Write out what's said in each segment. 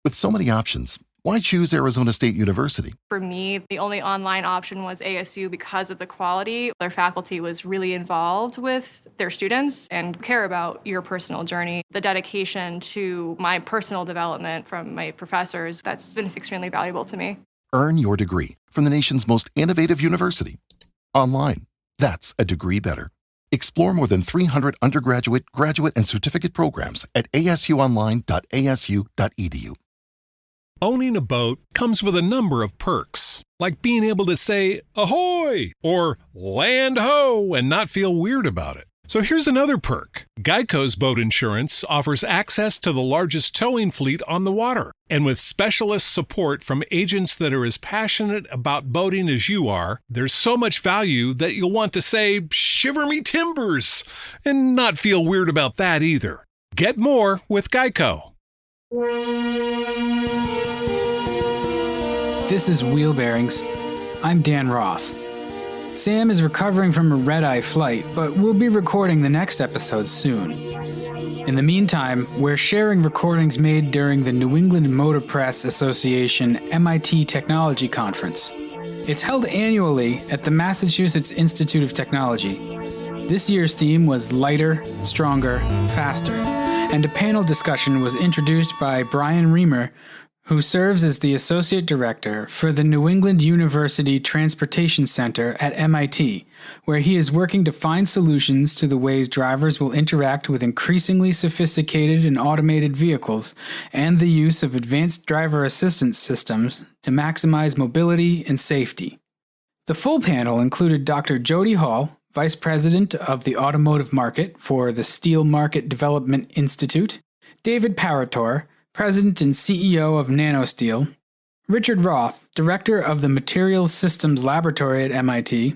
With so many options, why choose Arizona State University? For me, the only online option was ASU because of the quality. Their faculty was really involved with their students and care about your personal journey. The dedication to my personal development from my professors, that's been extremely valuable to me. Earn your degree from the nation's most innovative university. Online. That's a degree better. Explore more than 300 undergraduate, graduate, and certificate programs at asuonline.asu.edu. Owning a boat comes with a number of perks, like being able to say ahoy or land ho and not feel weird about it. So here's another perk. Geico's boat insurance offers access to the largest towing fleet on the water. And with specialist support from agents that are as passionate about boating as you are, there's so much value that you'll want to say, shiver me timbers, and not feel weird about that either. Get more with Geico. This is Wheelbearings. I'm Dan Roth. Sam is recovering from a red-eye flight, but we'll be recording the next episode soon. In the meantime, we're sharing recordings made during the New England Motor Press Association MIT Technology Conference. It's held annually at the Massachusetts Institute of Technology. This year's theme was Lighter, Stronger, Faster, and a panel discussion was introduced by Bryan Reimer, who serves as the Associate Director for the New England University Transportation Center at MIT, where he is working to find solutions to the ways drivers will interact with increasingly sophisticated and automated vehicles and the use of advanced driver assistance systems to maximize mobility and safety. The full panel included Dr. Jody Hall, Vice President of the Automotive Market for the Steel Market Development Institute, David Paratore, President and CEO of NanoSteel, Richard Roth, Director of the Materials Systems Laboratory at MIT,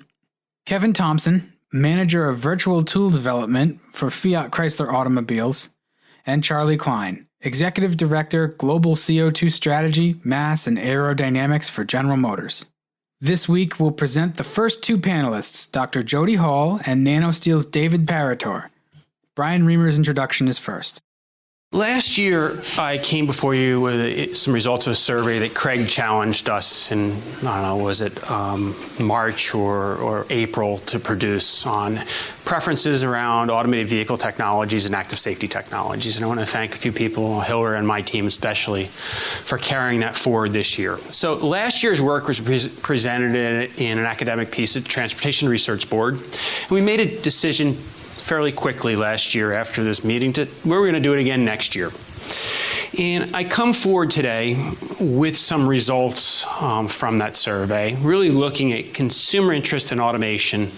Kevin Thompson, Manager of Virtual Tool Development for Fiat Chrysler Automobiles, and Charlie Klein, Executive Director, Global CO2 Strategy, Mass and Aerodynamics for General Motors. This week, we'll present the first two panelists, Dr. Jody Hall and NanoSteel's David Paratore. Bryan Reimer's introduction is first. Last year, I came before you with some results of a survey that Craig challenged us in, was it March or April to produce on preferences around automated vehicle technologies and active safety technologies. And I want to thank a few people, Hillary and my team especially, for carrying that forward this year. So last year's work was presented in an academic piece at the Transportation Research Board. And we made a decision fairly quickly last year after this meeting to we're going to do it again next year. And I come forward today with some results from that survey, really looking at consumer interest in automation,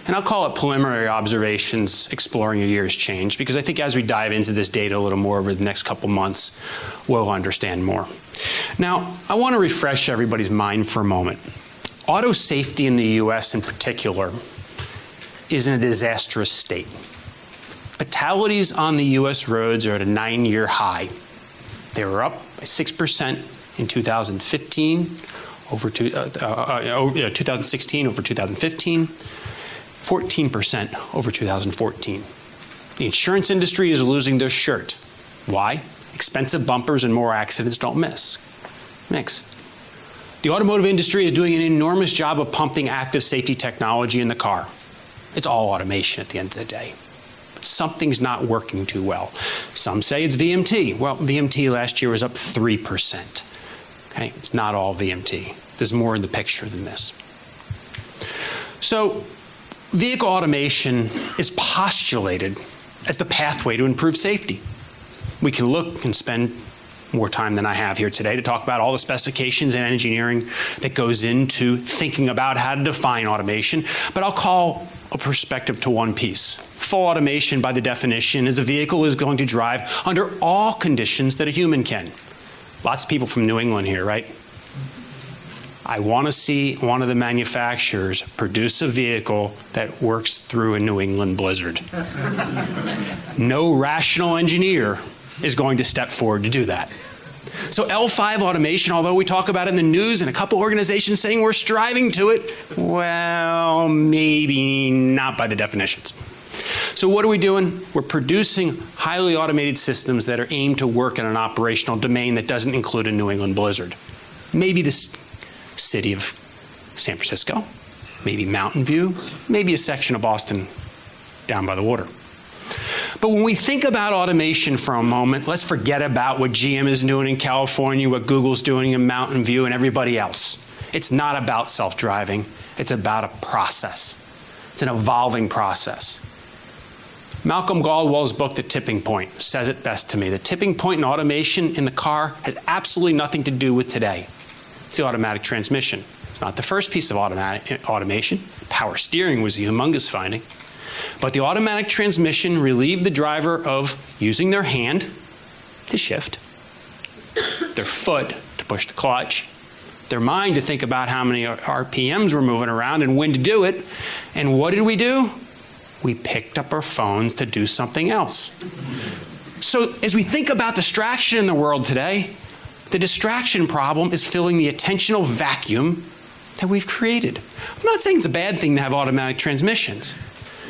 and I'll call it preliminary observations exploring a year's change, because I think as we dive into this data a little more over the next couple months, we'll understand more. Now, I want to refresh everybody's mind for a moment. Auto safety in the US in particular is in a disastrous state. Fatalities on the U.S. roads are at a 9-year high. They were up by 6% in 2015 over 2016 over 2015, 14% over 2014. The insurance industry is losing their shirt. Why? Expensive bumpers and more accidents don't mix. The automotive industry is doing an enormous job of pumping active safety technology in the car. It's all automation at the end of the day. But something's not working too well. Some say it's VMT. Well, VMT last year was up 3%. Okay, it's not all VMT. There's more in the picture than this. So, vehicle automation is postulated as the pathway to improve safety. We can look and spend more time than I have here today to talk about all the specifications and engineering that goes into thinking about how to define automation, but I'll call a perspective to one piece. Full automation, by the definition, is a vehicle is going to drive under all conditions that a human can. Lots of people from New England here, right? I want to see one of the manufacturers produce a vehicle that works through a New England blizzard. No rational engineer is going to step forward to do that. So L5 automation, although we talk about it in the news and a couple organizations saying we're striving to it, well, maybe not by the definitions. So So what are we doing? We're producing highly automated systems that are aimed to work in an operational domain that doesn't include a New England blizzard. Maybe the city of San Francisco, maybe Mountain View, maybe a section of Boston down by the water. But when we think about automation for a moment, let's forget about what GM is doing in California, what Google's doing in Mountain View, and everybody else. It's not about self-driving. It's about a process. It's an evolving process. Malcolm Gladwell's book, The Tipping Point, says it best to me. The tipping point in automation in the car has absolutely nothing to do with today. It's the automatic transmission. It's not the first piece of automation. Power steering was a humongous finding. But the automatic transmission relieved the driver of using their hand to shift, their foot to push the clutch, their mind to think about how many RPMs were moving around and when to do it. And what did we do? We picked up our phones to do something else. So as we think about distraction in the world today, the distraction problem is filling the attentional vacuum that we've created. I'm not saying it's a bad thing to have automatic transmissions.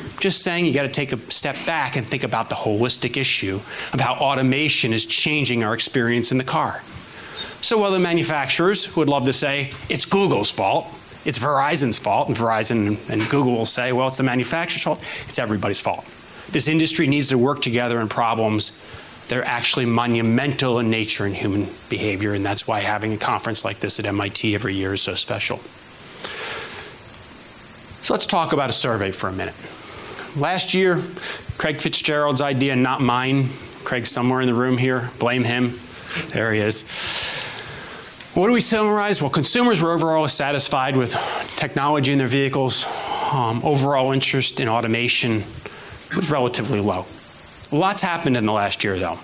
I'm just saying you got to take a step back and think about the holistic issue of how automation is changing our experience in the car. So while the manufacturers would love to say it's Google's fault, it's Verizon's fault, and Verizon and Google will say, well, it's the manufacturer's fault, it's everybody's fault. This industry needs to work together on problems that are actually monumental in nature and human behavior, and that's why having a conference like this at MIT every year is so special. So let's talk about a survey for a minute. Last year, Craig Fitzgerald's idea, not mine. Craig's somewhere in the room here. Blame him. There he is. What do we summarize? Well, consumers were overall satisfied with technology in their vehicles. Overall interest in automation was relatively low. Lots happened in the last year, though.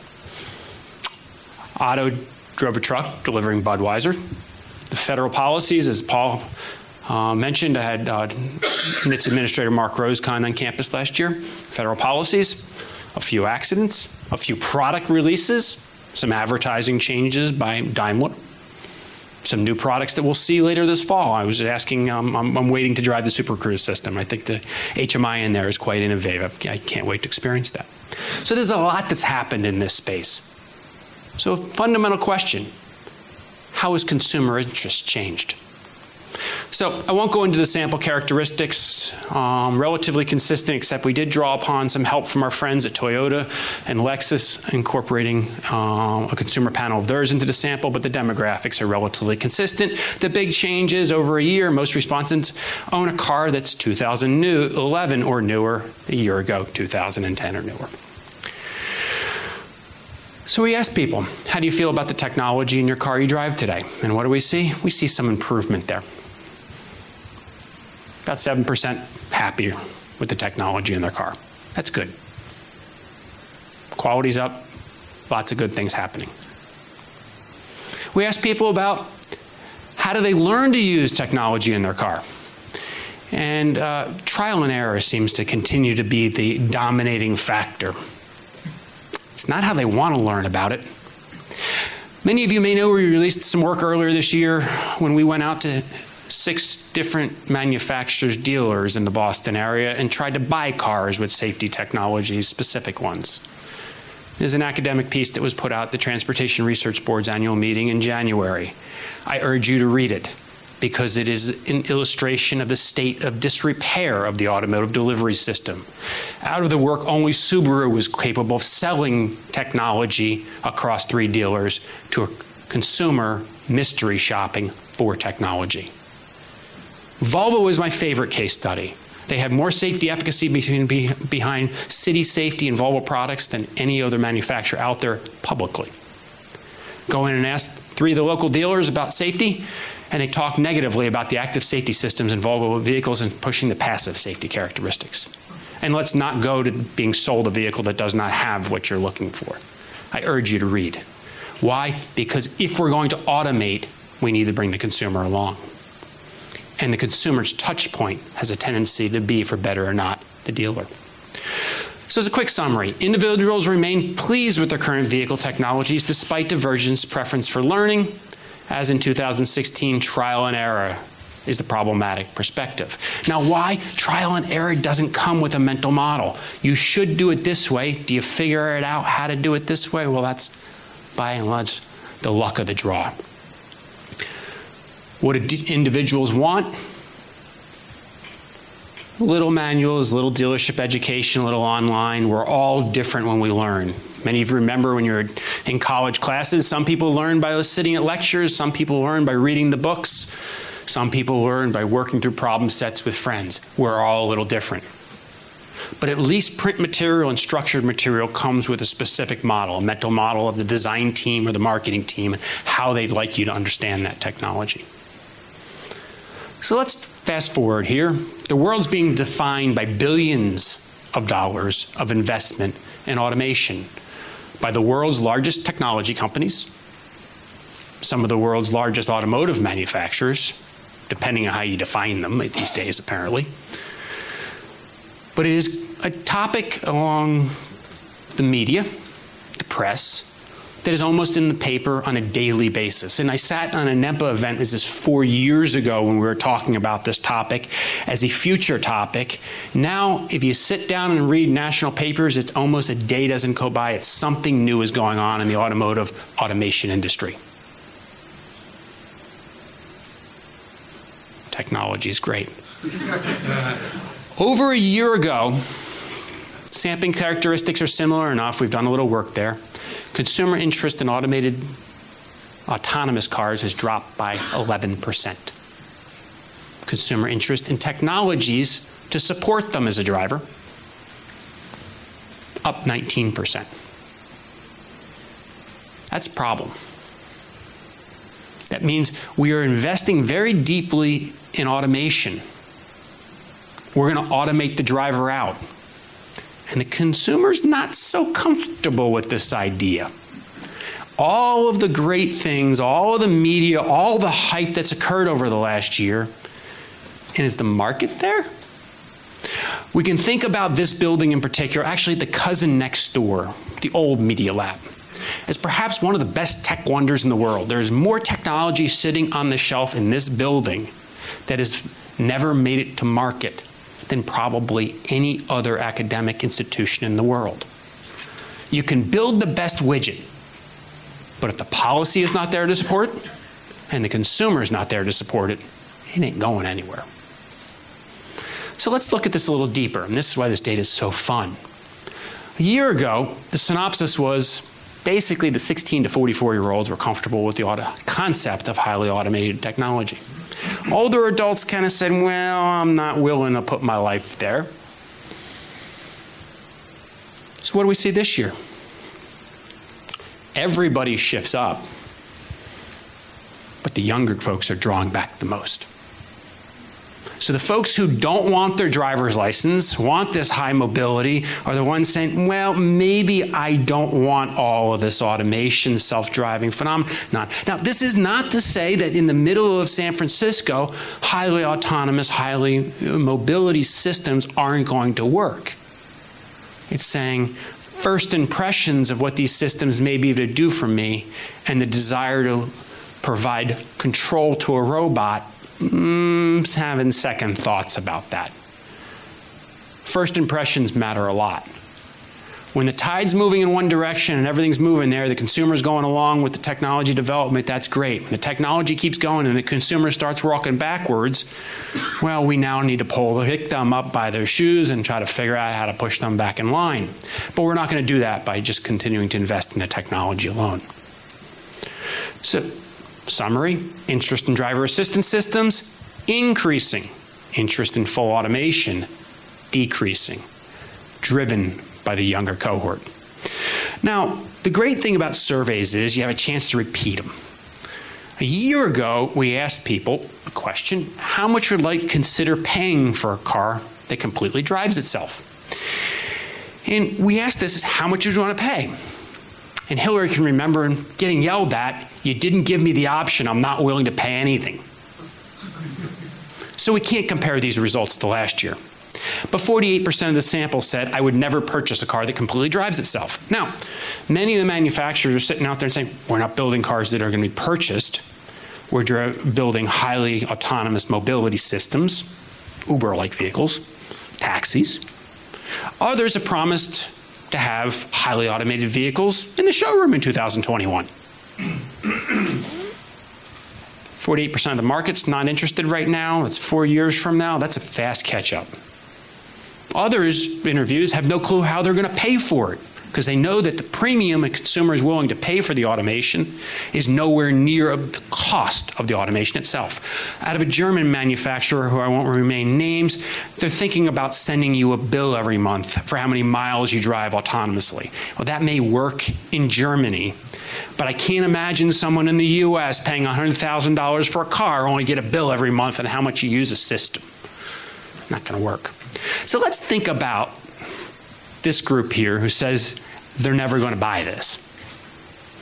Otto drove a truck delivering Budweiser. The federal policies, as Paul mentioned, I had NHTSA Administrator Mark Rosecon on campus last year. Federal policies, a few accidents, a few product releases, some advertising changes by Daimler, some new products that we'll see later this fall. I was asking, I'm waiting to drive the Super Cruise system. I think the HMI in there is quite innovative. I can't wait to experience that. So there's a lot that's happened in this space. So a fundamental question, how has consumer interest changed? So I won't go into the sample characteristics, relatively consistent, except we did draw upon some help from our friends at Toyota and Lexus, incorporating a consumer panel of theirs into the sample, but the demographics are relatively consistent. The big change is over a year, most respondents own a car that's 2011 or newer, a year ago, 2010 or newer. So we asked people, how do you feel about the technology in your car you drive today? And what do we see? We see some improvement there. About 7% happy with the technology in their car. That's good. Quality's up, lots of good things happening. We asked people about how do they learn to use technology in their car? And trial and error seems to continue to be the dominating factor. It's not how they want to learn about it. Many of you may know we released some work earlier this year when we went out to 6 different manufacturers' dealers in the Boston area and tried to buy cars with safety technologies, specific ones. There's an academic piece that was put out at the Transportation Research Board's annual meeting in January. I urge you to read it because it is an illustration of the state of disrepair of the automotive delivery system. Out of the work, only Subaru was capable of selling technology across 3 dealers to a consumer mystery shopping for technology. Volvo is my favorite case study. They have more safety efficacy behind city safety and Volvo products than any other manufacturer out there publicly. Go in and ask 3 of the local dealers about safety, and they talk negatively about the active safety systems in Volvo vehicles and pushing the passive safety characteristics. And let's not go to being sold a vehicle that does not have what you're looking for. I urge you to read. Why? Because if we're going to automate, we need to bring the consumer along. And the consumer's touch point has a tendency to be, for better or not, the dealer. So as a quick summary, individuals remain pleased with their current vehicle technologies despite divergence preference for learning, as in 2016 trial and error is the problematic perspective. Now, why trial and error doesn't come with a mental model? You should do it this way. Do you figure it out how to do it this way? Well, that's by and large the luck of the draw. What do individuals want? Little manuals, little dealership education, little online. We're all different when we learn. Many of you remember when you're in college classes, some people learn by sitting at lectures, some people learn by reading the books, some people learn by working through problem sets with friends. We're all a little different. But at least print material and structured material comes with a specific model, a mental model of the design team or the marketing team, and how they'd like you to understand that technology. So let's fast forward here. The world's being defined by billions of dollars of investment in automation by the world's largest technology companies, some of the world's largest automotive manufacturers, depending on how you define them these days, apparently. But it is a topic along the media, the press, that is almost in the paper on a daily basis. And I sat on a NEMPA event, this is 4 years ago when we were talking about this topic as a future topic. Now, if you sit down and read national papers, it's almost a day doesn't go by. It's something new is going on in the automotive automation industry. Technology is great. Over a year ago, sampling characteristics are similar enough. We've done a little work there. Consumer interest in automated autonomous cars has dropped by 11%. Consumer interest in technologies to support them as a driver, up 19%. That's a problem. That means we are investing very deeply in automation. We're going to automate the driver out. And the consumer's not so comfortable with this idea. All of the great things, all of the media, all the hype that's occurred over the last year, and is the market there? We can think about this building in particular, actually the cousin next door, the old Media Lab, as perhaps one of the best tech wonders in the world. There's more technology sitting on the shelf in this building that has never made it to market than probably any other academic institution in the world. You can build the best widget, but if the policy is not there to support it, and the consumer is not there to support it, it ain't going anywhere. So let's look at this a little deeper, and this is why this data is so fun. A year ago, the synopsis was basically the 16 to 44-year-olds were comfortable with the concept of highly automated technology. Older adults kind of said, well, I'm not willing to put my life there. So what do we see this year? Everybody shifts up, but the younger folks are drawing back the most. So the folks who don't want their driver's license, want this high mobility, are the ones saying, well, maybe I don't want all of this automation, self-driving phenomenon. Now, this is not to say that in the middle of San Francisco, highly autonomous, highly mobility systems aren't going to work. It's saying first impressions of what these systems may be able to do for me and the desire to provide control to a robot, having second thoughts about that. First impressions matter a lot. When the tide's moving in one direction and everything's moving there, the consumer's going along with the technology development, that's great. When the technology keeps going and the consumer starts walking backwards, well, we now need to pick them up by their shoes and try to figure out how to push them back in line. But we're not going to do that by just continuing to invest in the technology alone. So, summary, interest in driver assistance systems, increasing. Interest in full automation, decreasing. Driven by the younger cohort. Now, the great thing about surveys is you have a chance to repeat them. A year ago, we asked people a question, how much would you consider paying for a car that completely drives itself? And we asked this is how much would you want to pay? And Hillary can remember getting yelled at, you didn't give me the option, I'm not willing to pay anything. So we can't compare these results to last year. But 48% of the sample said, I would never purchase a car that completely drives itself. Now, many of the manufacturers are sitting out there and saying, we're not building cars that are going to be purchased. We're building highly autonomous mobility systems, Uber-like vehicles, taxis. Others have promised to have highly automated vehicles in the showroom in 2021. 48% of the market's not interested right now. That's 4 years from now. That's a fast catch-up. Others, interviews, have no clue how they're going to pay for it because they know that the premium a consumer is willing to pay for the automation is nowhere near the cost of the automation itself. Out of a German manufacturer, who I won't remain names, they're thinking about sending you a bill every month for how many miles you drive autonomously. Well, that may work in Germany, but I can't imagine someone in the US paying $100,000 for a car, only get a bill every month on how much you use a system. Not going to work. So let's think about this group here who says they're never going to buy this.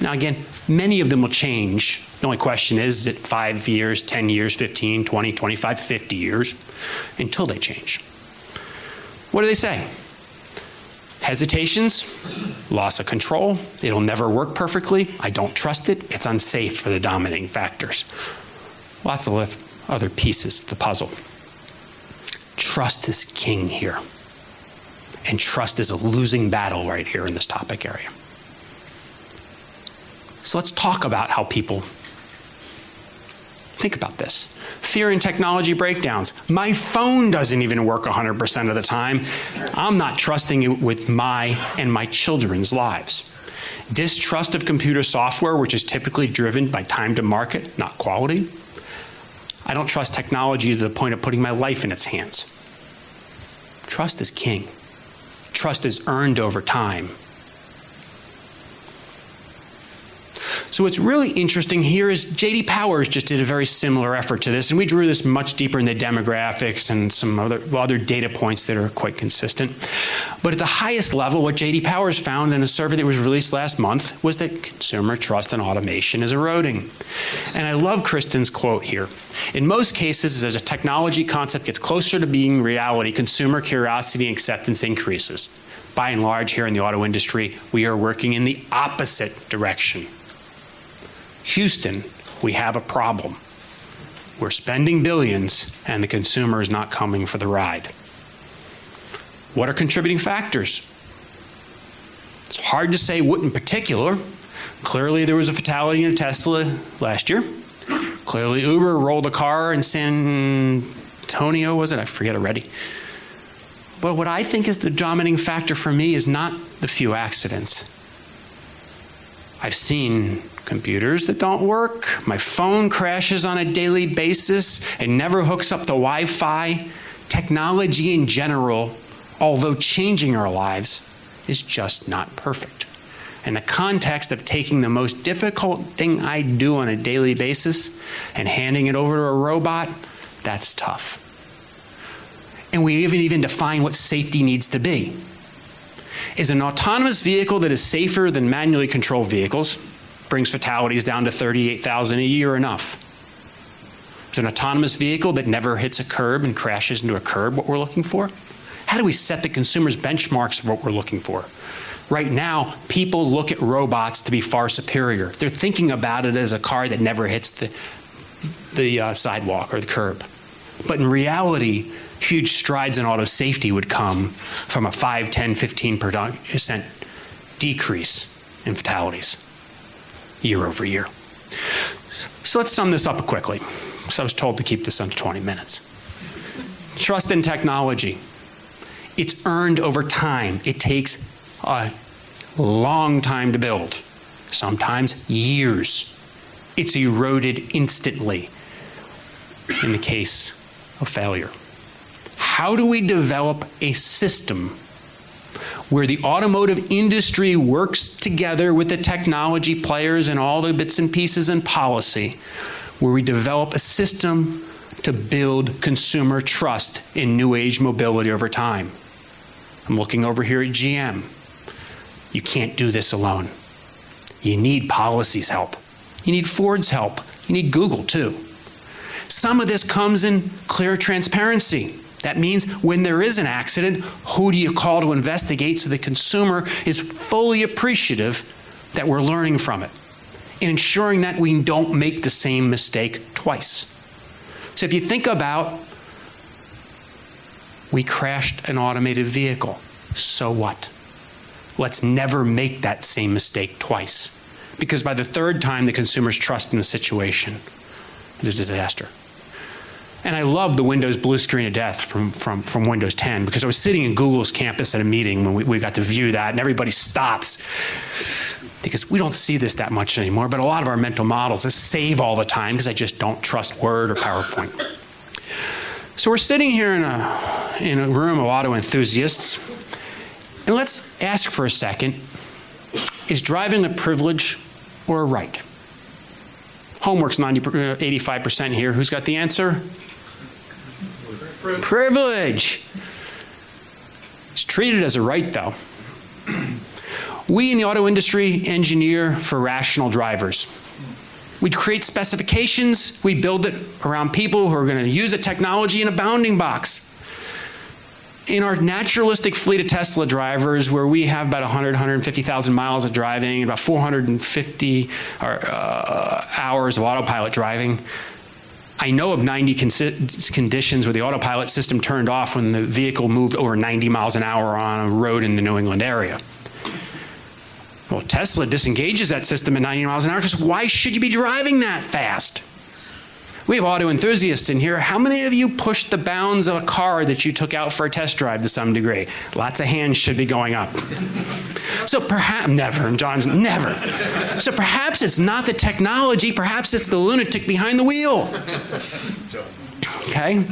Now again, many of them will change. The only question is it 5 years, 10 years, 15, 20, 25, 50 years until they change. What do they say? Hesitations, loss of control, it'll never work perfectly, I don't trust it, it's unsafe for the dominating factors. Lots of other pieces to the puzzle. Trust is king here. And trust is a losing battle right here in this topic area. So let's talk about how people think about this. Fear and technology breakdowns. My phone doesn't even work 100% of the time. I'm not trusting it with my and my children's lives. Distrust of computer software, which is typically driven by time to market, not quality. I don't trust technology to the point of putting my life in its hands. Trust is king. Trust is earned over time. So what's really interesting here is J.D. Powers just did a very similar effort to this, and we drew this much deeper in the demographics and some other data points that are quite consistent. But at the highest level, what J.D. Powers found in a survey that was released last month was that consumer trust in automation is eroding. And I love Kristen's quote here. In most cases, as a technology concept gets closer to being reality, consumer curiosity and acceptance increases. By and large, here in the auto industry, we are working in the opposite direction. Houston, we have a problem. We're spending billions and the consumer is not coming for the ride. What are contributing factors? It's hard to say what in particular. Clearly there was a fatality in a Tesla last year. Clearly Uber rolled a car in San Antonio, was it? I forget already. But what I think is the dominating factor for me is not the few accidents. I've seen computers that don't work. My phone crashes on a daily basis and never hooks up to Wi-Fi. Technology in general, although changing our lives, is just not perfect. In the context of taking the most difficult thing I do on a daily basis and handing it over to a robot, that's tough. And we even define what safety needs to be. Is an autonomous vehicle that is safer than manually controlled vehicles, brings fatalities down to 38,000 a year enough? Is an autonomous vehicle that never hits a curb and crashes into a curb what we're looking for? How do we set the consumer's benchmarks of what we're looking for? Right now, people look at robots to be far superior. They're thinking about it as a car that never hits the sidewalk or the curb. But in reality, huge strides in auto safety would come from a 5, 10, 15% decrease in fatalities year over year. So let's sum this up quickly. So I was told to keep this under 20 minutes. Trust in technology. It's earned over time. It takes a long time to build, sometimes years. It's eroded instantly in the case of failure. How do we develop a system where the automotive industry works together with the technology players and all the bits and pieces and policy, where we develop a system to build consumer trust in new age mobility over time? I'm looking over here at GM. You can't do this alone. You need policy's help. You need Ford's help. You need Google too. Some of this comes in clear transparency. That means when there is an accident, who do you call to investigate so the consumer is fully appreciative that we're learning from it? in ensuring that we don't make the same mistake twice. So if you think about, we crashed an automated vehicle, so what? Let's never make that same mistake twice. Because by the third time, the consumer's trust in the situation is a disaster. And I love the Windows blue screen of death from Windows 10, because I was sitting in Google's campus at a meeting when we got to view that, and everybody stops, because we don't see this that much anymore, but a lot of our mental models save all the time because I just don't trust Word or PowerPoint. So we're sitting here in a room of auto enthusiasts, and let's ask for a second, is driving a privilege or a right? Homework's 85% here. Who's got the answer? Privilege. It's treated as a right, though. We in the auto industry engineer for rational drivers. We create specifications, we build it around people who are going to use the technology in a bounding box. In our naturalistic fleet of Tesla drivers, where we have about 150,000 miles of driving, about 450 hours of autopilot driving, I know of 90 conditions where the autopilot system turned off when the vehicle moved over 90 miles an hour on a road in the New England area. Well, Tesla disengages that system at 90 miles an hour, because why should you be driving that fast? We have auto enthusiasts in here. How many of you pushed the bounds of a car that you took out for a test drive to some degree? Lots of hands should be going up. So perhaps, never, John's never. So perhaps it's not the technology, perhaps it's the lunatic behind the wheel. Okay?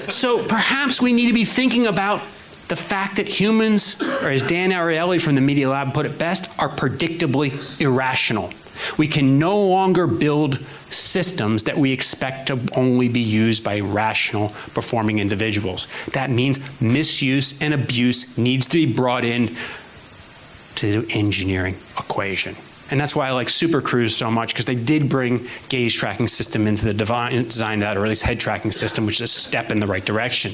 So perhaps we need to be thinking about the fact that humans, or as Dan Ariely from the Media Lab put it best, are predictably irrational. We can no longer build systems that we expect to only be used by rational performing individuals. That means misuse and abuse needs to be brought in to the engineering equation. And that's why I like Super Cruise so much, because they did bring gaze tracking system into the design of that, or at least head tracking system, which is a step in the right direction.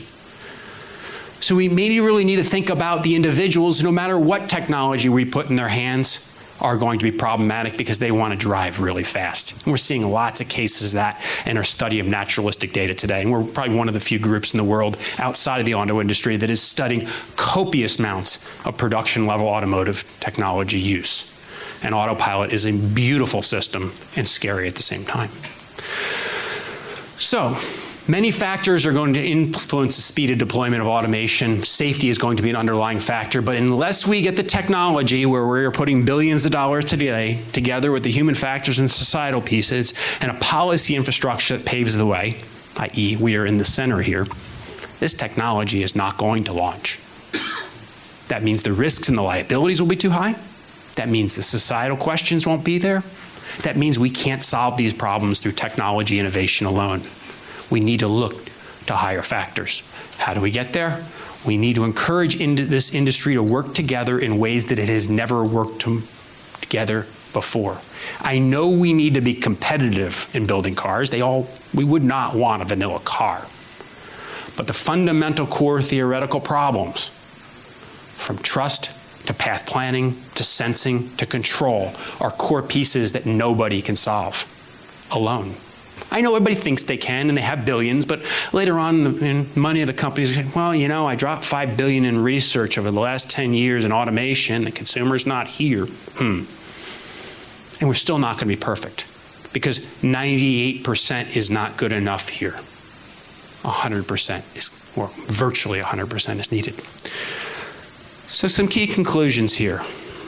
So we really need to think about the individuals, no matter what technology we put in their hands, are going to be problematic because they want to drive really fast. And we're seeing lots of cases of that in our study of naturalistic data today. And we're probably one of the few groups in the world outside of the auto industry that is studying copious amounts of production level automotive technology use. And autopilot is a beautiful system and scary at the same time. So, many factors are going to influence the speed of deployment of automation. Safety is going to be an underlying factor, but unless we get the technology where we're putting billions of dollars today together with the human factors and societal pieces and a policy infrastructure that paves the way, i.e. we are in the center here, this technology is not going to launch. That means the risks and the liabilities will be too high. That means the societal questions won't be there. That means we can't solve these problems through technology innovation alone. We need to look to higher factors. How do we get there? We need to encourage this industry to work together in ways that it has never worked together before. I know we need to be competitive in building cars. We would not want a vanilla car. But the fundamental core theoretical problems, from trust to path planning to sensing to control, are core pieces that nobody can solve alone. I know everybody thinks they can, and they have billions, but later on in money of the companies, well, you know, I dropped $5 billion in research over the last 10 years in automation, the consumer's not here. And we're still not going to be perfect, because 98% is not good enough here. 100% is, or virtually 100% is needed. So some key conclusions here.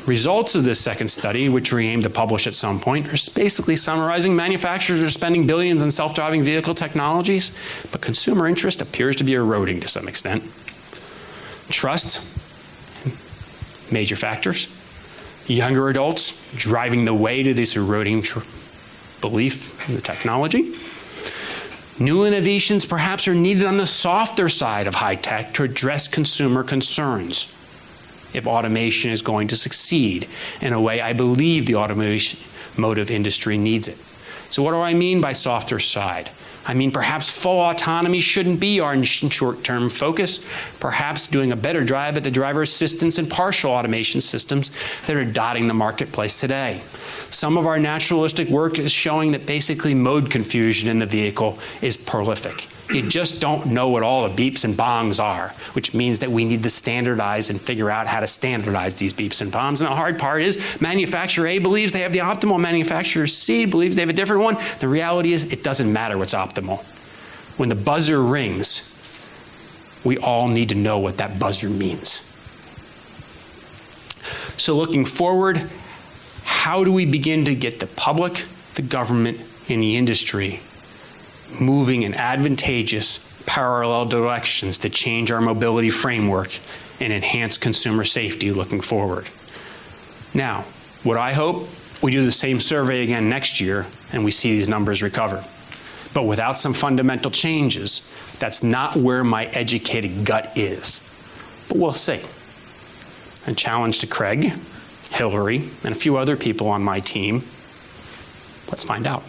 Results of this second study, which we aim to publish at some point, are basically summarizing manufacturers are spending billions on self-driving vehicle technologies, but consumer interest appears to be eroding to some extent. Trust, major factors. Younger adults driving the way to this eroding belief in the technology. New innovations perhaps are needed on the softer side of high tech to address consumer concerns. If automation is going to succeed in a way I believe the automotive industry needs it. So what do I mean by softer side? I mean, perhaps full autonomy shouldn't be our short-term focus. Perhaps doing a better job at the driver assistance and partial automation systems that are dotting the marketplace today. Some of our naturalistic work is showing that basically mode confusion in the vehicle is prolific. You just don't know what all the beeps and bongs are, which means that we need to standardize and figure out how to standardize these beeps and bongs. And the hard part is manufacturer A believes they have the optimal, manufacturer C believes they have a different one. The reality is it doesn't matter what's optimal. When the buzzer rings, we all need to know what that buzzer means. So looking forward, how do we begin to get the public, the government, and the industry moving in advantageous, parallel directions to change our mobility framework and enhance consumer safety looking forward? Now, what I hope, we do the same survey again next year and we see these numbers recover. But without some fundamental changes, that's not where my educated gut is. But we'll see. A challenge to Craig, Hillary, and a few other people on my team. Let's find out.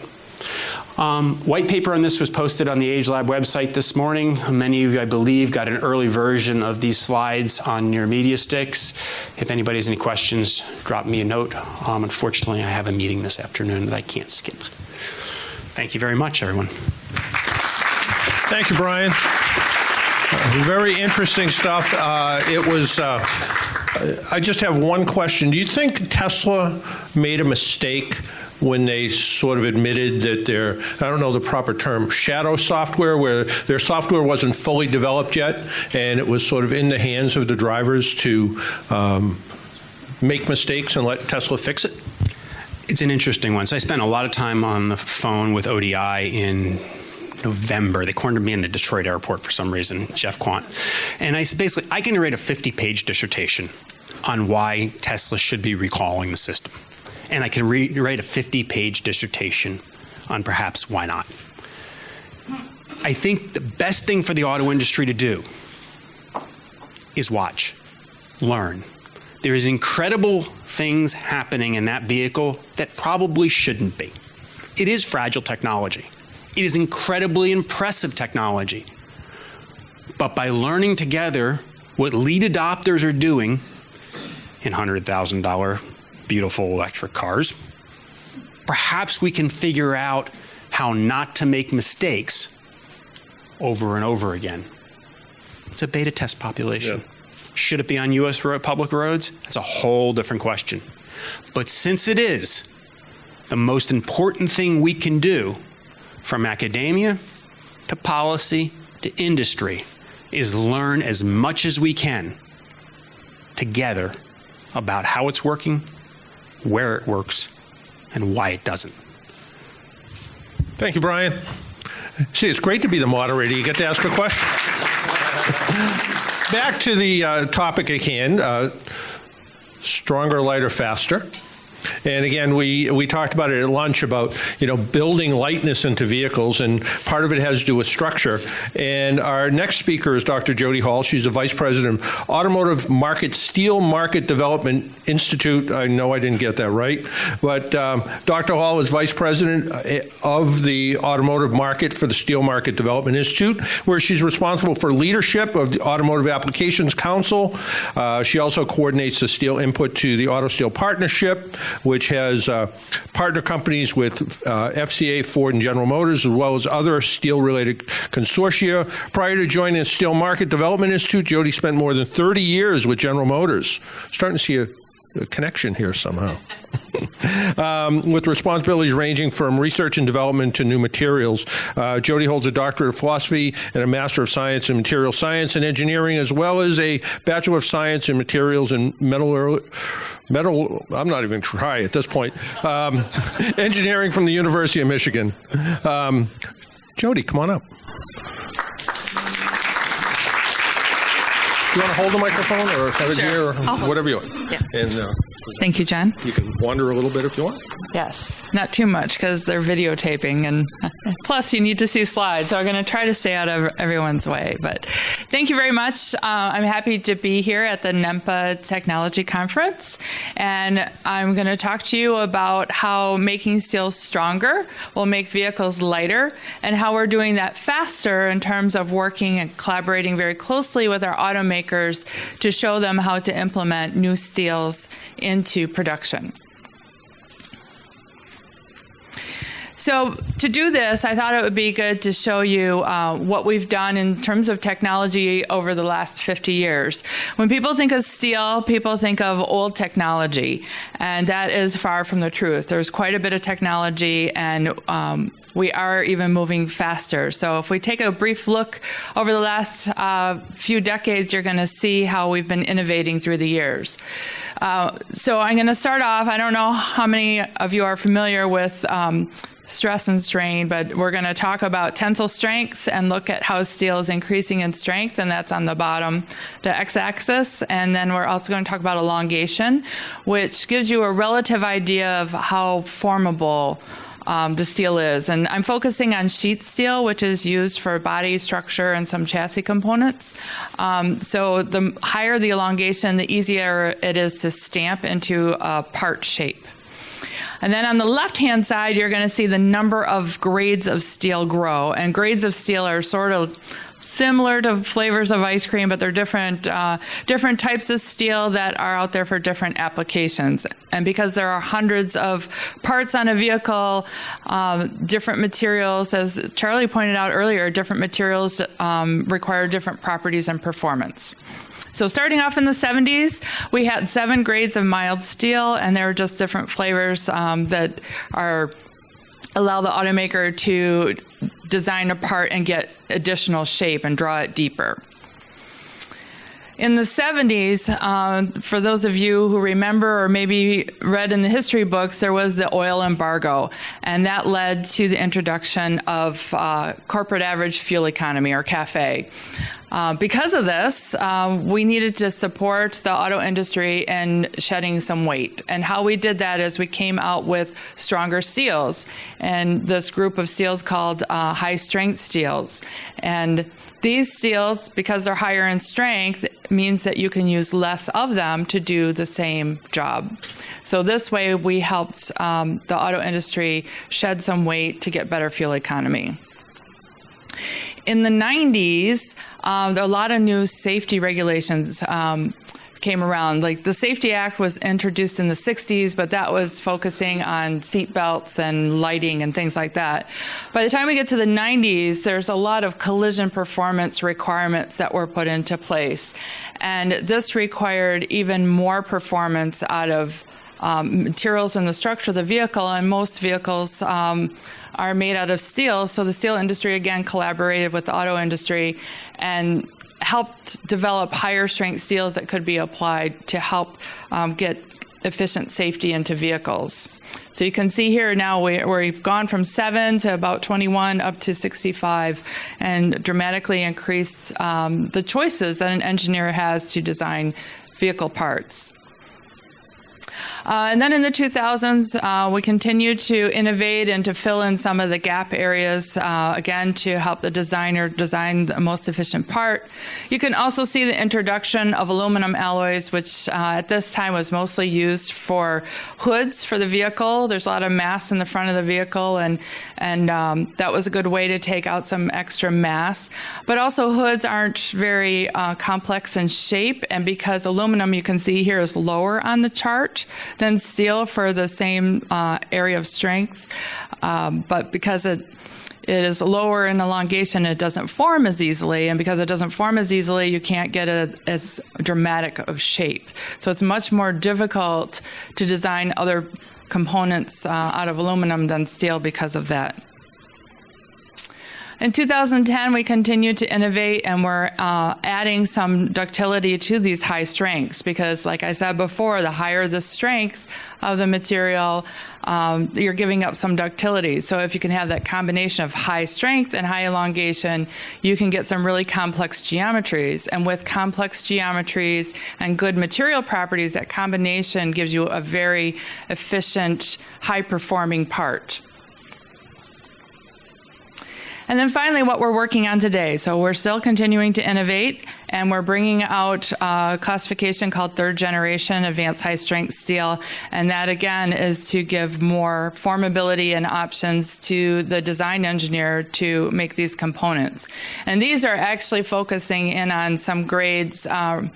White paper on this was posted on the Age Lab website this morning. Many of you, I believe, got an early version of these slides on your media sticks. If anybody has any questions, drop me a note. Unfortunately, I have a meeting this afternoon that I can't skip. Thank you very much, everyone. Thank you, Bryan. Very interesting stuff. I just have one question. Do you think Tesla made a mistake when they sort of admitted that their, I don't know the proper term, shadow software, where their software wasn't fully developed yet and it was sort of in the hands of the drivers to make mistakes and let Tesla fix it? It's an interesting one. So I spent a lot of time on the phone with ODI in November. They cornered me in the Detroit airport for some reason, Jeff Quant. And I basically, I can write a 50-page dissertation on why Tesla should be recalling the system. And I can write a 50-page dissertation on perhaps why not. I think the best thing for the auto industry to do is watch, learn. There is incredible things happening in that vehicle that probably shouldn't be. It is fragile technology. It is incredibly impressive technology. But by learning together what lead adopters are doing in $100,000 beautiful electric cars, perhaps we can figure out how not to make mistakes over and over again. It's a beta test population. Yeah. Should it be on U.S. public roads? That's a whole different question. But since it is, the most important thing we can do, from academia to policy to industry, is learn as much as we can together about how it's working, where it works, and why it doesn't. Thank you, Bryan. See, it's great to be the moderator. You get to ask a question. Back to the topic at hand, stronger, lighter, faster. And again, we talked about it at lunch about, building lightness into vehicles, and part of it has to do with structure. And our next speaker is Dr. Jody Hall. She's the Vice President of Automotive Market Steel Market Development Institute. I know I didn't get that right, but Dr. Hall is Vice President of the Automotive Market for the Steel Market Development Institute, where she's responsible for leadership of the Automotive Applications Council. She also coordinates the steel input to the Auto Steel Partnership, which has partner companies with FCA, Ford, and General Motors, as well as other steel-related consortia. Prior to joining the Steel Market Development Institute, Jody spent more than 30 years with General Motors. Starting to see a connection here somehow. With responsibilities ranging from research and development to new materials. Jody holds a doctorate of philosophy and a Master of Science in Material Science and Engineering, as well as a Bachelor of Science in Materials and Metal, I'm not even trying at this point, Engineering from the University of Michigan. Jody, come on up. Do you want to hold the microphone or have it here or whatever you want? Yeah. And Thank you, John. You can wander a little bit if you want. Yes, not too much because they're videotaping, and plus you need to see slides, so I'm going to try to stay out of everyone's way. But thank you very much. I'm happy to be here at the NEMPA Technology Conference, and I'm going to talk to you about how making steel stronger will make vehicles lighter, and how we're doing that faster in terms of working and collaborating very closely with our automakers to show them how to implement new steels into production. So to do this, I thought it would be good to show you what we've done in terms of technology over the last 50 years. When people think of steel, people think of old technology, and that is far from the truth. There's quite a bit of technology, and we are even moving faster. So if we take a brief look over the last few decades, you're going to see how we've been innovating through the years. So I'm going to start off. I don't know how many of you are familiar with stress and strain, but we're going to talk about tensile strength and look at how steel is increasing in strength, and that's on the bottom, the x-axis. And then we're also going to talk about elongation, which gives you a relative idea of how formable the steel is. And I'm focusing on sheet steel, which is used for body structure and some chassis components. So the higher the elongation, the easier it is to stamp into a part shape. And then on the left-hand side, you're going to see the number of grades of steel grow. And grades of steel are sort of similar to flavors of ice cream, but they're different types of steel that are out there for different applications. And because there are hundreds of parts on a vehicle, different materials, as Charlie pointed out earlier, different materials require different properties and performance. So starting off in the 70s, we had 7 grades of mild steel, and there were just different flavors that allow the automaker to design a part and get additional shape and draw it deeper. In the 70s, for those of you who remember or maybe read in the history books, there was the oil embargo, and that led to the introduction of corporate average fuel economy, or CAFE. Because of this, we needed to support the auto industry in shedding some weight. And how we did that is we came out with stronger steels, and this group of steels called high-strength steels. And these steels, because they're higher in strength, means that you can use less of them to do the same job. So this way, we helped the auto industry shed some weight to get better fuel economy. In the 90s, there are a lot of new safety regulations came around. Like the Safety Act was introduced in the 60s, but that was focusing on seat belts and lighting and things like that. By the time we get to the 90s, there's a lot of collision performance requirements that were put into place. And this required even more performance out of materials in the structure of the vehicle, and most vehicles are made out of steel. So the steel industry, again, collaborated with the auto industry and helped develop higher strength steels that could be applied to help get efficient safety into vehicles. So you can see here now we've gone from 7 to about 21 up to 65 and dramatically increased the choices that an engineer has to design vehicle parts. And then in the 2000s, we continued to innovate and to fill in some of the gap areas, again, to help the designer design the most efficient part. You can also see the introduction of aluminum alloys, which at this time was mostly used for hoods for the vehicle. There's a lot of mass in the front of the vehicle, and that was a good way to take out some extra mass. But also hoods aren't very complex in shape, and because aluminum, you can see here, is lower on the chart than steel for the same area of strength, but because it is lower in elongation, it doesn't form as easily, and because it doesn't form as easily, you can't get as dramatic of shape. So it's much more difficult to design other components out of aluminum than steel because of that. In 2010, we continued to innovate, and we're adding some ductility to these high strengths because, like I said before, the higher the strength of the material, you're giving up some ductility. So if you can have that combination of high strength and high elongation, you can get some really complex geometries. And with complex geometries and good material properties, that combination gives you a very efficient, high-performing part. And then finally, what we're working on today. So we're still continuing to innovate, and we're bringing out a classification called third generation advanced high strength steel. And that, again, is to give more formability and options to the design engineer to make these components. And these are actually focusing in on some grades that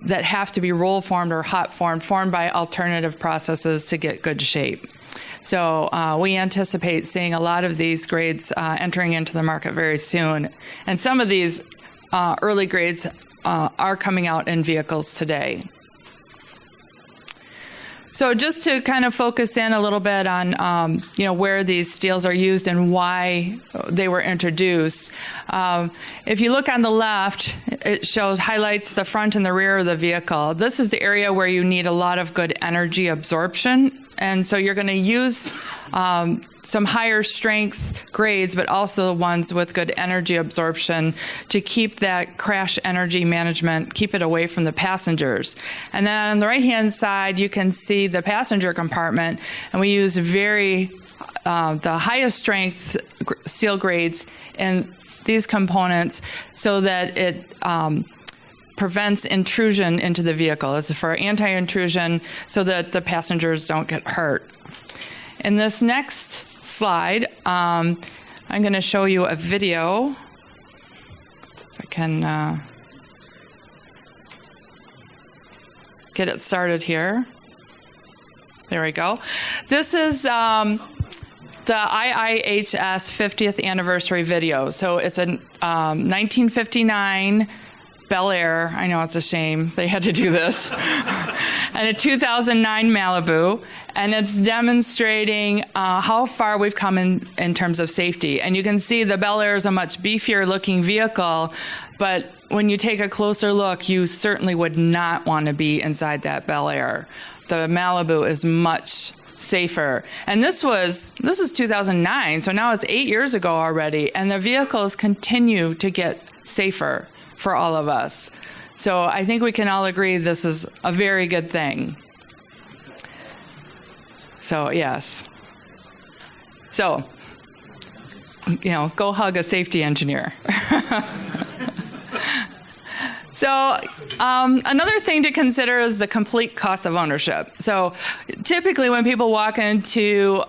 have to be roll formed or hot formed by alternative processes to get good shape. So we anticipate seeing a lot of these grades entering into the market very soon. And some of these early grades are coming out in vehicles today. So just to kind of focus in a little bit on where these steels are used and why they were introduced. If you look on the left, it highlights the front and the rear of the vehicle. This is the area where you need a lot of good energy absorption. And so you're going to use some higher strength grades, but also the ones with good energy absorption to keep that crash energy management, keep it away from the passengers. And then on the right-hand side, you can see the passenger compartment, and we use the highest strength steel grades in these components so that it prevents intrusion into the vehicle. It's for anti-intrusion so that the passengers don't get hurt. In this next slide, I'm going to show you a video. If I can get it started here. There we go. This is the IIHS 50th anniversary video. So it's a 1959 Bel Air, I know it's a shame they had to do this, and a 2009 Malibu, and it's demonstrating how far we've come in terms of safety. And you can see the Bel Air is a much beefier looking vehicle, but when you take a closer look, you certainly would not want to be inside that Bel Air. The Malibu is much safer. And this is 2009, so now it's 8 years ago already, and the vehicles continue to get safer for all of us. So I think we can all agree this is a very good thing. So yes. So, go hug a safety engineer. So another thing to consider is the complete cost of ownership. So typically when people walk into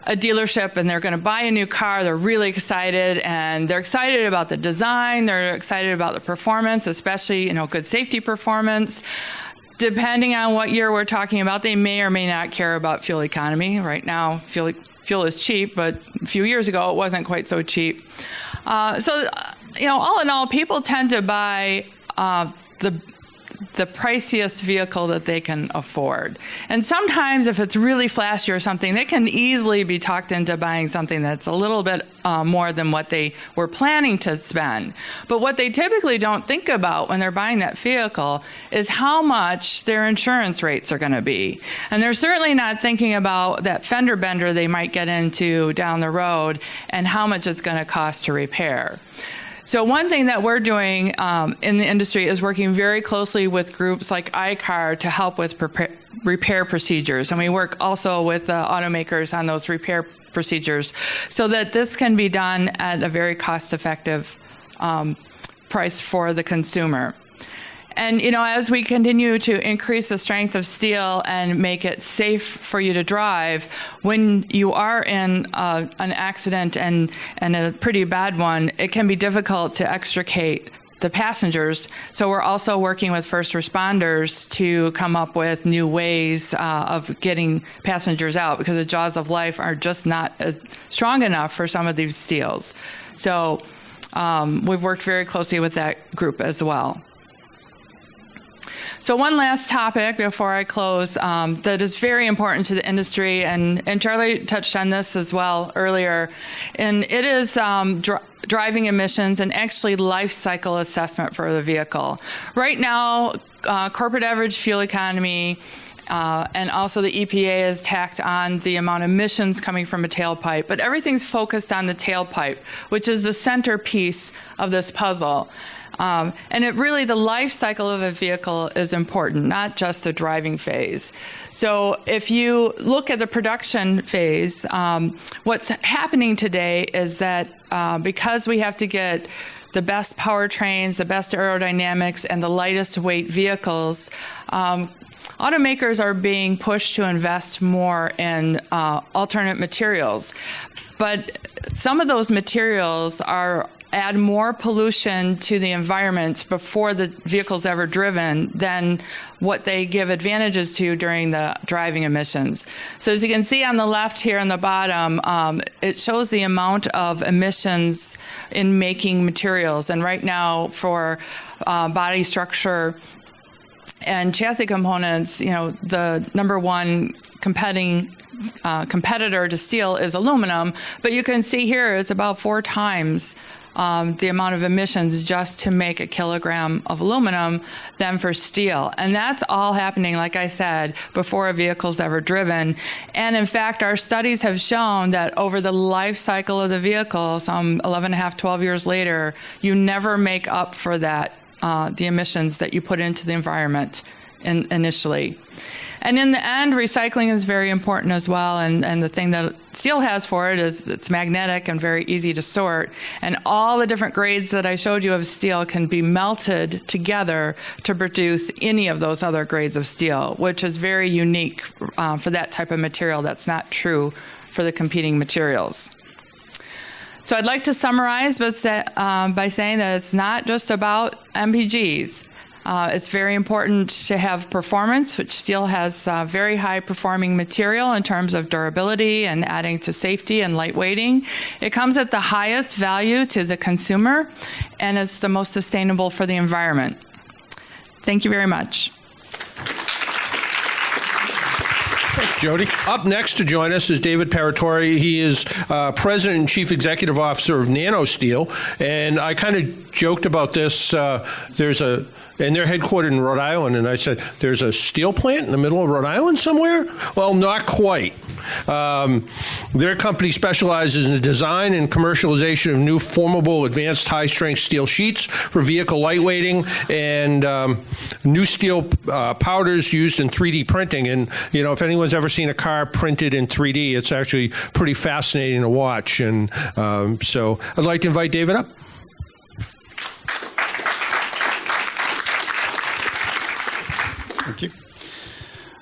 a dealership and they're going to buy a new car, they're really excited, and they're excited about the design, they're excited about the performance, especially good safety performance. Depending on what year we're talking about, they may or may not care about fuel economy. Right now, fuel is cheap, but a few years ago it wasn't quite so cheap. So all in all, people tend to buy the priciest vehicle that they can afford. And sometimes if it's really flashy or something, they can easily be talked into buying something that's a little bit more than what they were planning to spend. But what they typically don't think about when they're buying that vehicle is how much their insurance rates are going to be. And they're certainly not thinking about that fender bender they might get into down the road and how much it's going to cost to repair. So one thing that we're doing in the industry is working very closely with groups like iCar to help with repair procedures. And we work also with the automakers on those repair procedures so that this can be done at a very cost-effective price for the consumer. And, as we continue to increase the strength of steel and make it safe for you to drive, when you are in an accident and a pretty bad one, it can be difficult to extricate the passengers. So we're also working with first responders to come up with new ways of getting passengers out because the jaws of life are just not strong enough for some of these steels. So we've worked very closely with that group as well. So one last topic before I close that is very important to the industry, and Charlie touched on this as well earlier, and it is driving emissions and actually life cycle assessment for the vehicle. Right now, corporate average fuel economy and also the EPA is tacked on the amount of emissions coming from a tailpipe, but everything's focused on the tailpipe, which is the centerpiece of this puzzle. And the life cycle of a vehicle is important, not just the driving phase. So if you look at the production phase, what's happening today is that because we have to get the best powertrains, the best aerodynamics, and the lightest weight vehicles, automakers are being pushed to invest more in alternate materials. But some of those materials add more pollution to the environment before the vehicle's ever driven than what they give advantages to during the driving emissions. So as you can see on the left here on the bottom, it shows the amount of emissions in making materials. And right now for body structure and chassis components, the number one competitor to steel is aluminum, but you can see here it's about 4 times the amount of emissions just to make a kilogram of aluminum than for steel. And that's all happening, like I said, before a vehicle's ever driven. And in fact, our studies have shown that over the life cycle of the vehicle, some 11 and a half, 12 years later, you never make up for that, the emissions that you put into the environment initially. And in the end, recycling is very important as well. And the thing that steel has for it is it's magnetic and very easy to sort. And all the different grades that I showed you of steel can be melted together to produce any of those other grades of steel, which is very unique for that type of material. That's not true for the competing materials. So I'd like to summarize by saying that it's not just about MPGs. It's very important to have performance, which steel has very high performing material in terms of durability and adding to safety and lightweighting. It comes at the highest value to the consumer, and it's the most sustainable for the environment. Thank you very much. Thanks, Jody. Up next to join us is David Paratore. He is President and Chief Executive Officer of NanoSteel. And I kind of joked about this. And they're headquartered in Rhode Island. And I said, there's a steel plant in the middle of Rhode Island somewhere? Well, not quite. Their company specializes in the design and commercialization of new formable, advanced high-strength steel sheets for vehicle lightweighting and new steel powders used in 3D printing. And, if anyone's ever seen a car printed in 3D, it's actually pretty fascinating to watch. And so I'd like to invite David up. Thank you.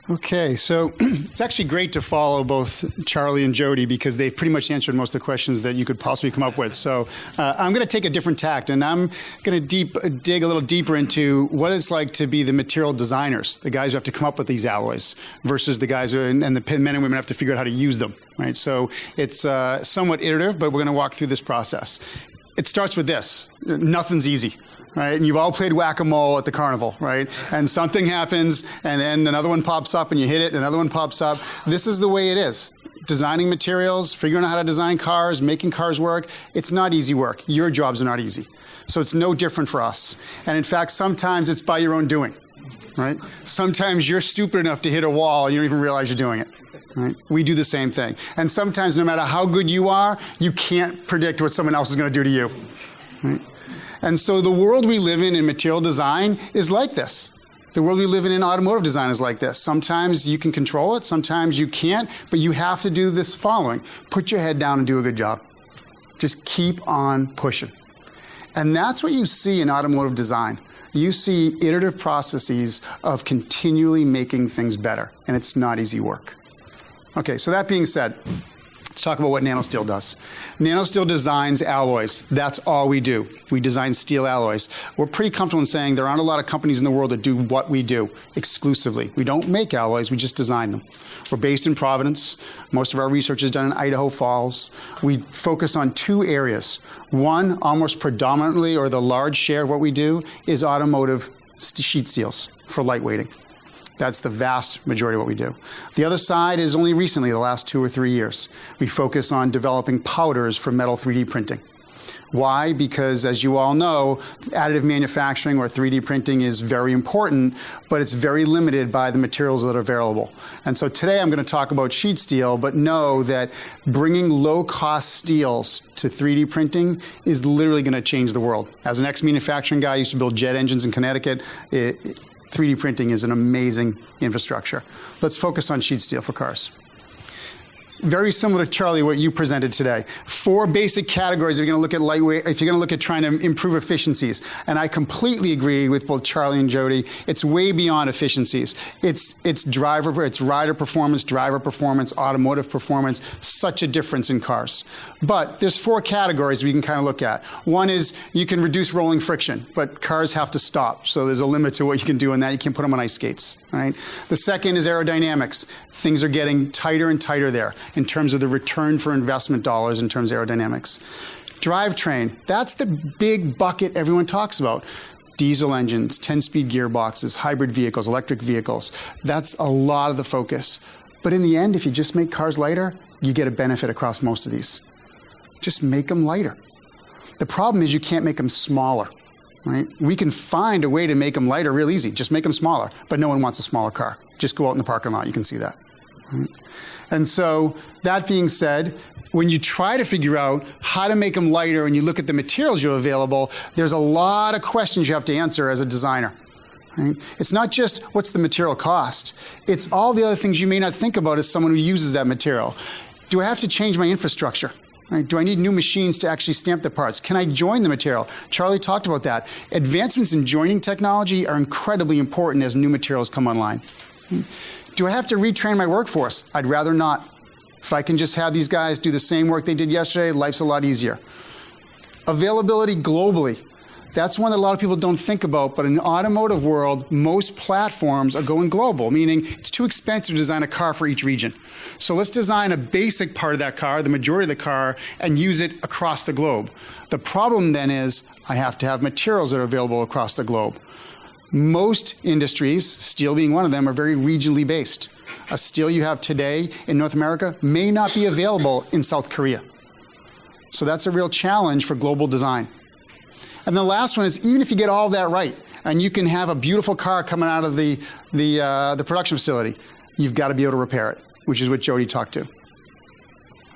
Okay, so it's actually great to follow both Charlie and Jody because they've pretty much answered most of the questions that you could possibly come up with. So I'm going to take a different tact, and I'm going to dig a little deeper into what it's like to be the material designers, the guys who have to come up with these alloys, versus the guys and the men and women have to figure out how to use them. Right? So it's somewhat iterative, but we're going to walk through this process. It starts with this: nothing's easy. Right? And you've all played whack-a-mole at the carnival, right? And something happens, and then another one pops up, and you hit it, and another one pops up. This is the way it is. Designing materials, figuring out how to design cars, making cars work, it's not easy work. Your jobs are not easy. So it's no different for us. And in fact, sometimes it's by your own doing, right? Sometimes you're stupid enough to hit a wall, and you don't even realize you're doing it. Right? We do the same thing. And sometimes, no matter how good you are, you can't predict what someone else is going to do to you. Right? And so the world we live in material design is like this. The world we live in automotive design is like this. Sometimes you can control it, sometimes you can't, but you have to do this following. Put your head down and do a good job. Just keep on pushing. And that's what you see in automotive design. You see iterative processes of continually making things better, and it's not easy work. Okay, so that being said, let's talk about what NanoSteel does. NanoSteel designs alloys. That's all we do. We design steel alloys. We're pretty comfortable in saying there aren't a lot of companies in the world that do what we do exclusively. We don't make alloys, we just design them. We're based in Providence. Most of our research is done in Idaho Falls. We focus on 2 areas. One, almost predominantly, or the large share of what we do, is automotive sheet steels. for lightweighting. That's the vast majority of what we do. The other side is only recently, the last 2 or 3 years. We focus on developing powders for metal 3D printing. Why? Because, as you all know, additive manufacturing or 3D printing is very important, but it's very limited by the materials that are available. And so today I'm going to talk about sheet steel, but know that bringing low-cost steels to 3D printing is literally going to change the world. As an ex-manufacturing guy, I used to build jet engines in Connecticut. 3D printing is an amazing infrastructure. Let's focus on sheet steel for cars. Very similar to Charlie, what you presented today. 4 basic categories if you're going to look at lightweight, if you're going to look at trying to improve efficiencies. And I completely agree with both Charlie and Jody. It's way beyond efficiencies. It's rider performance, driver performance, automotive performance, such a difference in cars. But there's 4 categories we can kind of look at. One is you can reduce rolling friction, but cars have to stop. So there's a limit to what you can do in that. You can't put them on ice skates, right? The second is aerodynamics. Things are getting tighter and tighter there in terms of the return for investment dollars in terms of aerodynamics. Drivetrain, that's the big bucket everyone talks about. Diesel engines, 10-speed gearboxes, hybrid vehicles, electric vehicles. That's a lot of the focus. But in the end, if you just make cars lighter, you get a benefit across most of these. Just make them lighter. The problem is you can't make them smaller, right? We can find a way to make them lighter real easy. Just make them smaller. But no one wants a smaller car. Just go out in the parking lot. You can see that. Right? And so, that being said, when you try to figure out how to make them lighter and you look at the materials you have available, there's a lot of questions you have to answer as a designer. Right? It's not just what's the material cost. It's all the other things you may not think about as someone who uses that material. Do I have to change my infrastructure? Right? Do I need new machines to actually stamp the parts? Can I join the material? Charlie talked about that. Advancements in joining technology are incredibly important as new materials come online. Do I have to retrain my workforce? I'd rather not. If I can just have these guys do the same work they did yesterday, life's a lot easier. Availability globally. That's one that a lot of people don't think about, but in the automotive world, most platforms are going global, meaning it's too expensive to design a car for each region. So let's design a basic part of that car, the majority of the car, and use it across the globe. The problem then is I have to have materials that are available across the globe. Most industries, steel being one of them, are very regionally based. A steel you have today in North America may not be available in South Korea. So that's a real challenge for global design. And the last one is, even if you get all that right, and you can have a beautiful car coming out of the production facility, you've got to be able to repair it, which is what Jody talked to.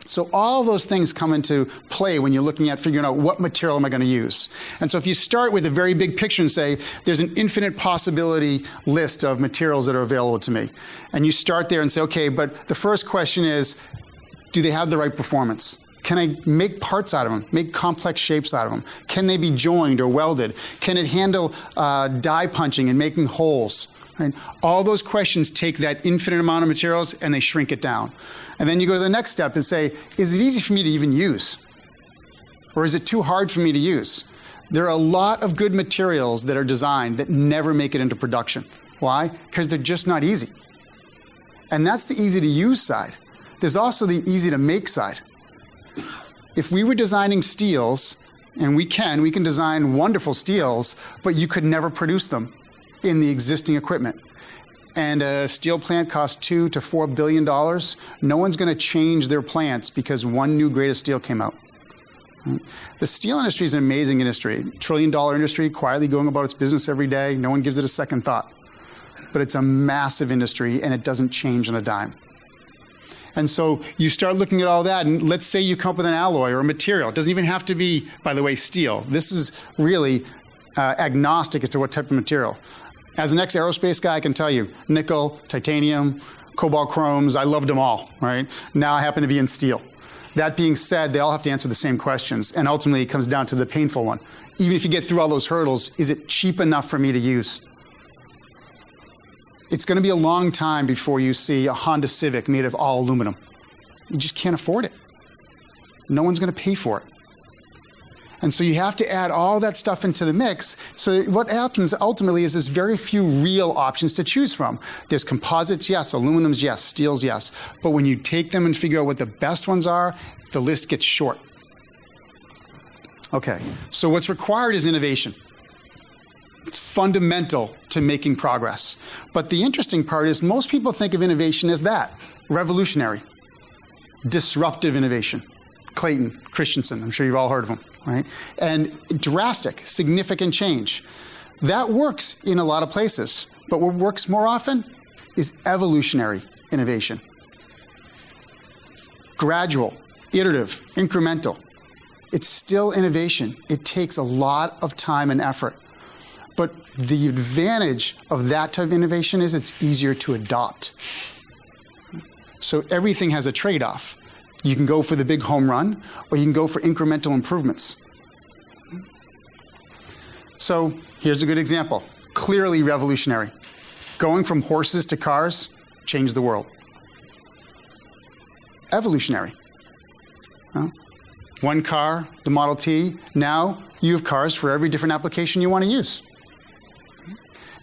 So all those things come into play when you're looking at figuring out what material am I going to use. And so if you start with a very big picture and say, there's an infinite possibility list of materials that are available to me. And you start there and say, okay, but the first question is, do they have the right performance? Can I make parts out of them, make complex shapes out of them? Can they be joined or welded? Can it handle die punching and making holes? Right? All those questions take that infinite amount of materials and they shrink it down. And then you go to the next step and say, is it easy for me to even use? Or is it too hard for me to use? There are a lot of good materials that are designed that never make it into production. Why? Because they're just not easy. And that's the easy to use side. There's also the easy to make side. If we were designing steels, and we can design wonderful steels, but you could never produce them in the existing equipment. And a steel plant costs $2 to $4 billion. No one's going to change their plants because one new grade of steel came out. The steel industry is an amazing industry. $1 trillion industry, quietly going about its business every day. No one gives it a second thought. But it's a massive industry, and it doesn't change on a dime. And so you start looking at all that, and let's say you come up with an alloy or a material. It doesn't even have to be, by the way, steel. This is really agnostic as to what type of material. As an ex-aerospace guy, I can tell you, nickel, titanium, cobalt chromes, I loved them all, right? Now I happen to be in steel. That being said, they all have to answer the same questions, and ultimately it comes down to the painful one. Even if you get through all those hurdles, is it cheap enough for me to use? It's going to be a long time before you see a Honda Civic made of all aluminum. You just can't afford it. No one's going to pay for it. And so you have to add all that stuff into the mix. So what happens ultimately is there's very few real options to choose from. There's composites, yes. Aluminums, yes. Steels, yes. But when you take them and figure out what the best ones are, the list gets short. Okay, so what's required is innovation. It's fundamental to making progress. But the interesting part is most people think of innovation as that, revolutionary, disruptive innovation. Clayton, Christensen, I'm sure you've all heard of them, right? And drastic, significant change. That works in a lot of places, but what works more often is evolutionary innovation. Gradual, iterative, incremental. It's still innovation. It takes a lot of time and effort. But the advantage of that type of innovation is it's easier to adopt. So everything has a trade-off. You can go for the big home run, or you can go for incremental improvements. So here's a good example. Clearly revolutionary. Going from horses to cars changed the world. Evolutionary. One car, the Model T, now you have cars for every different application you want to use.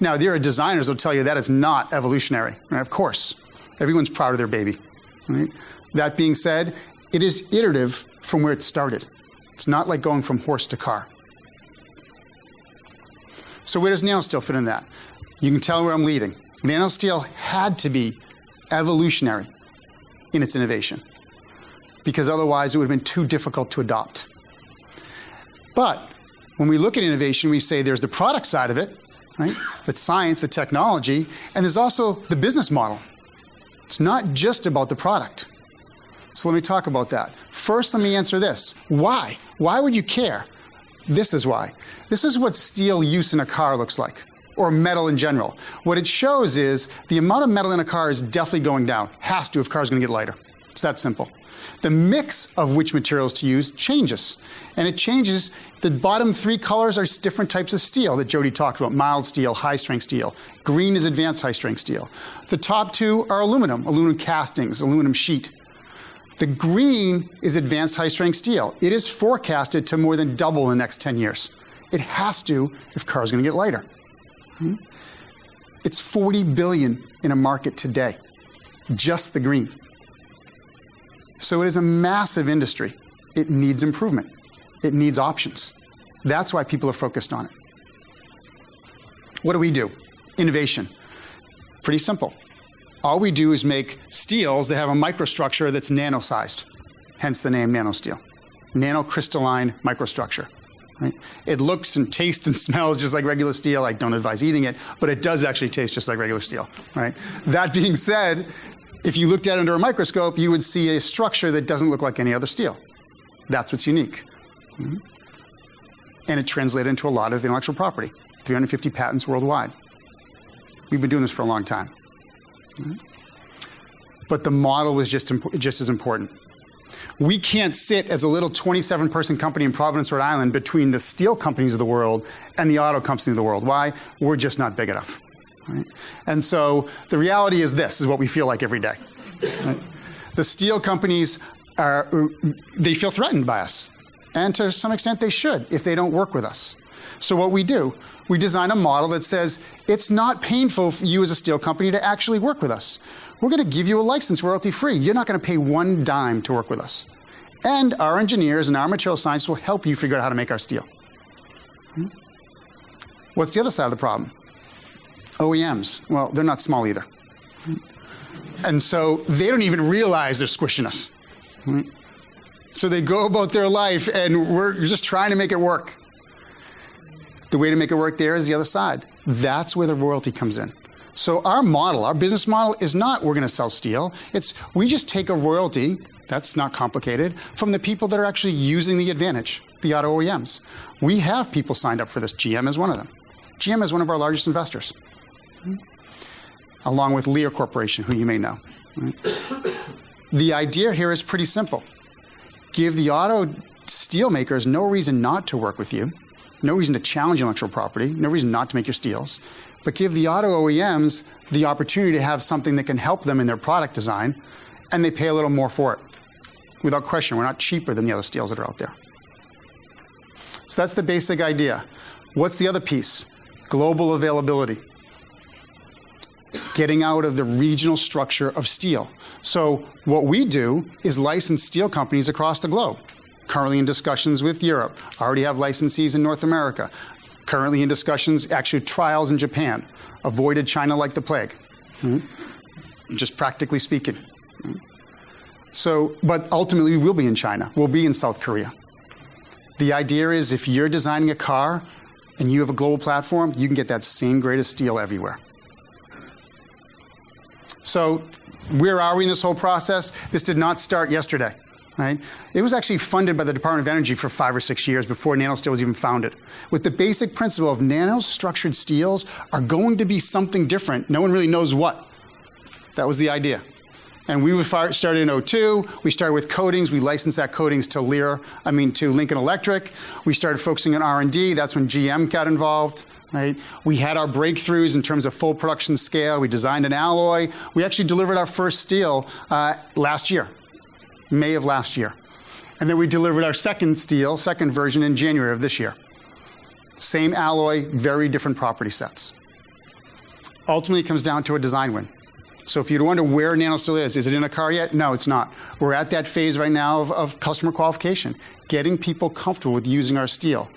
Now, there are designers who will tell you that is not evolutionary. Right? Of course, everyone's proud of their baby. Right? That being said, it is iterative from where it started. It's not like going from horse to car. So where does NanoSteel fit in that? You can tell where I'm leading. NanoSteel had to be evolutionary in its innovation, because otherwise it would have been too difficult to adopt. But when we look at innovation, we say there's the product side of it, right? The science, the technology, and there's also the business model. It's not just about the product. So let me talk about that. First, let me answer this. Why? Why would you care? This is why. This is what steel use in a car looks like, or metal in general. What it shows is the amount of metal in a car is definitely going down. Has to if cars going to get lighter. It's that simple. The mix of which materials to use changes. And it changes. The bottom three colors are different types of steel that Jody talked about. Mild steel, high-strength steel. Green is advanced high-strength steel. The top two are aluminum castings, aluminum sheet. The green is advanced high-strength steel. It is forecasted to more than double in the next 10 years. It has to if cars are going to get lighter. It's $40 billion in a market today, just the green. So it is a massive industry. It needs improvement. It needs options. That's why people are focused on it. What do? Innovation. Pretty simple. All we do is make steels that have a microstructure that's nano-sized, hence the name NanoSteel. Nanocrystalline microstructure. Right? It looks and tastes and smells just like regular steel. I don't advise eating it, but it does actually taste just like regular steel. Right? That being said, if you looked at it under a microscope, you would see a structure that doesn't look like any other steel. That's what's unique. And it translated into a lot of intellectual property, 350 patents worldwide. We've been doing this for a long time. But the model was just as important. We can't sit as a little 27-person company in Providence, Rhode Island between the steel companies of the world and the auto companies of the world. Why? We're just not big enough. Right? And so the reality is this is what we feel like every day. Right? The steel companies they feel threatened by us. And to some extent they should if they don't work with us. So what we do, we design a model that says it's not painful for you as a steel company to actually work with us. We're going to give you a license royalty-free. You're not going to pay one dime to work with us. And our engineers and our material scientists will help you figure out how to make our steel. What's the other side of the problem? OEMs. Well, they're not small either. And so they don't even realize they're squishing us. So they go about their life, and we're just trying to make it work. The way to make it work there is the other side. That's where the royalty comes in. So our model, our business model is not we're going to sell steel. It's we just take a royalty, that's not complicated, from the people that are actually using the advantage, the auto OEMs. We have people signed up for this. GM is one of them. GM is one of our largest investors, along with Lear Corporation, who you may know. The idea here is pretty simple. Give the auto steel makers no reason not to work with you, no reason to challenge intellectual property, no reason not to make your steels, but give the auto OEMs the opportunity to have something that can help them in their product design, and they pay a little more for it. Without question, we're not cheaper than the other steels that are out there. So that's the basic idea. What's the other piece? Global availability. Getting out of the regional structure of steel. So what we do is license steel companies across the globe. Currently in discussions with Europe. Already have licensees in North America. Currently in discussions, actually trials in Japan. Avoided China like the plague. Just practically speaking. So, but ultimately we will be in China. We'll be in South Korea. The idea is if you're designing a car and you have a global platform, you can get that same grade of steel everywhere. So where are we in this whole process? This did not start yesterday. Right? It was actually funded by the Department of Energy for 5 or 6 years before NanoSteel was even founded. With the basic principle of nanostructured steels are going to be something different. No one really knows what. That was the idea. And we started in 2002. We started with coatings. We licensed that coatings to Lincoln Electric. We started focusing on R&D. That's when GM got involved. Right? We had our breakthroughs in terms of full production scale. We designed an alloy. We actually delivered our first steel last year. May of last year. And then we delivered our second version in January of this year. Same alloy, very different property sets. Ultimately, it comes down to a design win. So if you wonder where NanoSteel is it in a car yet? No, it's not. We're at that phase right now of customer qualification, getting people comfortable with using our steel.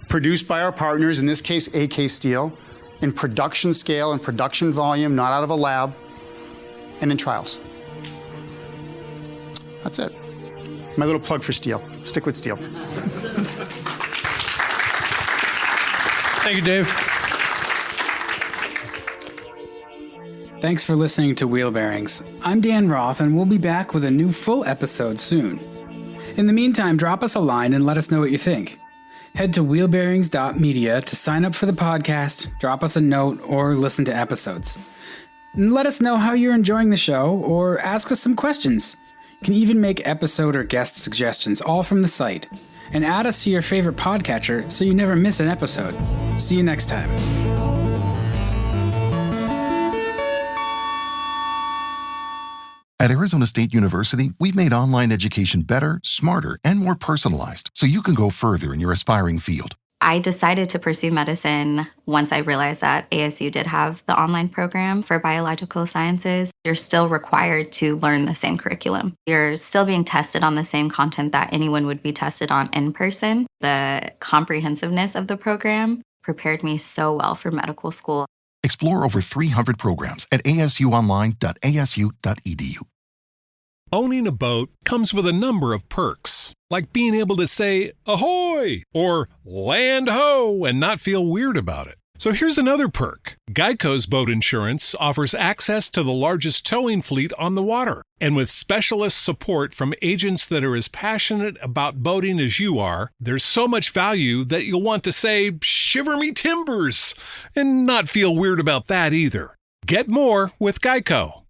Produced by our partners, in this case, AK Steel, in production scale and production volume, not out of a lab, and in trials. That's it. My little plug for steel. Stick with steel. Thank you, Dave. Thanks for listening to Wheelbearings. I'm Dan Roth, and we'll be back with a new full episode soon. In the meantime, drop us a line and let us know what you think. Head to wheelbearings.media to sign up for the podcast, drop us a note, or listen to episodes. And let us know how you're enjoying the show, or ask us some questions. You can even make episode or guest suggestions, all from the site. And add us to your favorite podcatcher so you never miss an episode. See you next time. At Arizona State University, we've made online education better, smarter, and more personalized so you can go further in your aspiring field. I decided to pursue medicine once I realized that ASU did have the online program for biological sciences. You're still required to learn the same curriculum. You're still being tested on the same content that anyone would be tested on in person. The comprehensiveness of the program prepared me so well for medical school. Explore over 300 programs at asuonline.asu.edu. Owning a boat comes with a number of perks, like being able to say, ahoy, or land ho, and not feel weird about it. So here's another perk. Geico's boat insurance offers access to the largest towing fleet on the water. And with specialist support from agents that are as passionate about boating as you are, there's so much value that you'll want to say, shiver me timbers, and not feel weird about that either. Get more with Geico.